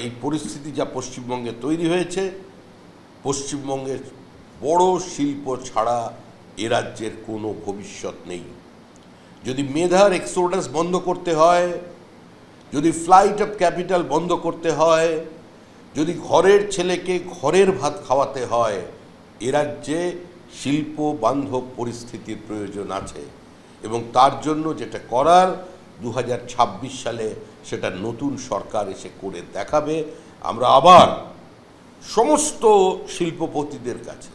এই পরিস্থিতি যা পশ্চিমবঙ্গে তৈরি হয়েছে, পশ্চিমবঙ্গের বড় শিল্প ছাড়া এ রাজ্যের কোনো ভবিষ্যৎ নেই। যদি মেধার এক্সোডাস বন্ধ করতে হয়, যদি ফ্লাইট অফ ক্যাপিটাল বন্ধ করতে হয়, যদি ঘরের ছেলেকে ঘরের ভাত খাওয়াতে হয়, এ রাজ্যে শিল্প বান্ধব পরিস্থিতির প্রয়োজন আছে। এবং তার জন্য যেটা করার 2026 সালে সেটা নতুন সরকার এসে করে দেখাবে। আমরা আবার সমস্ত শিল্পপতিদের কাছে,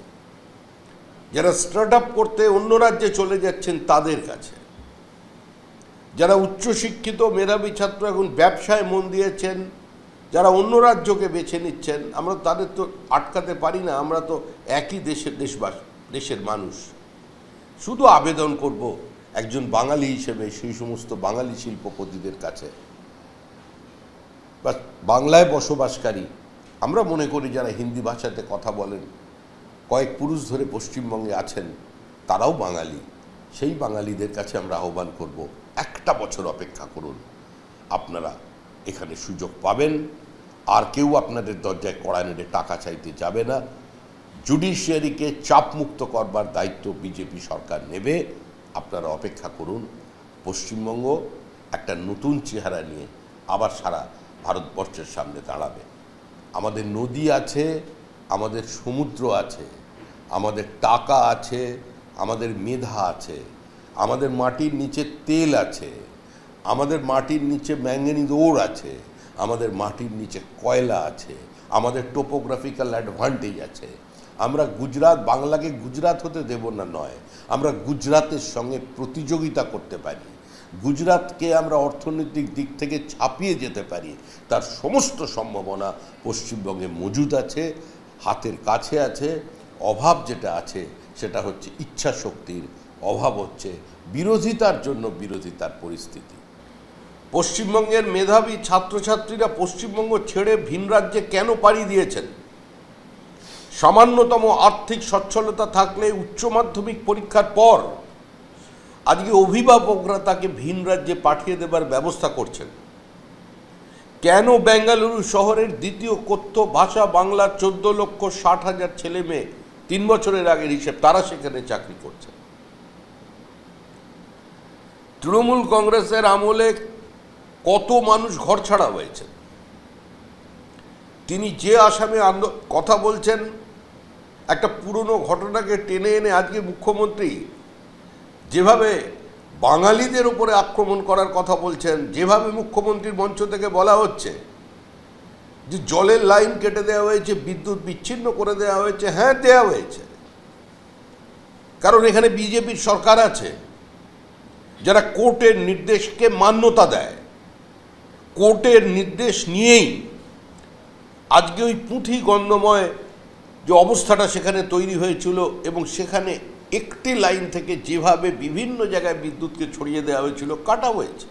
যারা স্টার্ট আপ করতে অন্য রাজ্যে চলে যাচ্ছেন তাদের কাছে, যারা উচ্চশিক্ষিত মেধাবী ছাত্র এখন ব্যবসায় মন দিয়েছেন, যারা অন্য রাজ্যকে বেছে নিচ্ছেন, আমরা তাদের তো আটকাতে পারি না। আমরা তো একই দেশের মানুষ। শুধু আবেদন করব একজন বাঙালি হিসেবে সেই সমস্ত বাঙালি শিল্পপতিদের কাছে বা বাংলায় বসবাসকারী, আমরা মনে করি যারা হিন্দি ভাষাতে কথা বলেন, কয়েক পুরুষ ধরে পশ্চিমবঙ্গে আছেন, তারাও বাঙালি। সেই বাঙালিদের কাছে আমরা আহ্বান করব, একটা বছর অপেক্ষা করুন, আপনারা এখানে সুযোগ পাবেন। আর কেউ আপনাদের দরজায় কড়া নেড়ে টাকা চাইতে যাবে না। জুডিশিয়ারিকে চাপমুক্ত করবার দায়িত্ব বিজেপি সরকার নেবে। আপনারা অপেক্ষা করুন। পশ্চিমবঙ্গ একটা নতুন চেহারা নিয়ে আবার সারা ভারতবর্ষের সামনে দাঁড়াবে। আমাদের নদী আছে, আমাদের সমুদ্র আছে, আমাদের টাকা আছে, আমাদের মেধা আছে, আমাদের মাটির নিচে তেল আছে, আমাদের মাটির নিচে ম্যাঙ্গানিজ ওর আছে, আমাদের মাটির নিচে কয়লা আছে, আমাদের টোপোগ্রাফিক্যাল অ্যাডভান্টেজ আছে। আমরা বাংলাকে গুজরাট হতে দেব না, নয়, আমরা গুজরাটের সঙ্গে প্রতিযোগিতা করতে পারি। গুজরাটকে আমরা অর্থনৈতিক দিক থেকে ছাপিয়ে যেতে পারি, তার সমস্ত সম্ভাবনা পশ্চিমবঙ্গে মজুদ আছে, হাতের কাছে আছে। অভাব যেটা আছে সেটা হচ্ছে ইচ্ছা শক্তির অভাব, হচ্ছে বিরোধিতার জন্য বিরোধিতার পরিস্থিতি। পশ্চিমবঙ্গের মেধাবী ছাত্রছাত্রীরা পশ্চিমবঙ্গ ছেড়ে ভিন রাজ্যে কেন পাড়ি দিয়েছেন? সামান্যতম আর্থিক সচ্ছলতা থাকলে উচ্চ মাধ্যমিক পরীক্ষার পর আজকে অভিভাবকরা তাকে ভিন রাজ্যে পাঠিয়ে দেবার ব্যবস্থা করছেন। কেন বেঙ্গালুরু শহরের দ্বিতীয় কথ্য ভাষা বাংলা 14,60,000 ছেলে মেয়ে 3 বছরের আগের হিসেব, তারা সেখানে চাকরি করছে? তৃণমূল কংগ্রেসের আমলে কত মানুষ ঘর ছাড়া হয়েছে। তিনি যে আসামে কথা বলছেন, একটা পুরনো ঘটনাকে টেনে এনে আজকে মুখ্যমন্ত্রী যেভাবে বাঙালিদের উপরে আক্রমণ করার কথা বলছেন, যেভাবে মুখ্যমন্ত্রীর মঞ্চ থেকে বলা হচ্ছে যে জলের লাইন কেটে দেওয়া হয়েছে, বিদ্যুৎ বিচ্ছিন্ন করে দেওয়া হয়েছে, হ্যাঁ দেওয়া হয়েছে, কারণ এখানে বিজেপির সরকার আছে যারা কোর্টের নির্দেশকে মান্যতা দেয়। কোর্টের নির্দেশ নিয়েই আজকে ওই পুঁথি গন্ধময় যে অবস্থাটা সেখানে তৈরি হয়েছিল, এবং সেখানে একটি লাইন থেকে যেভাবে বিভিন্ন জায়গায় বিদ্যুৎকে ছড়িয়ে দেওয়া হয়েছিল, কাটা হয়েছে।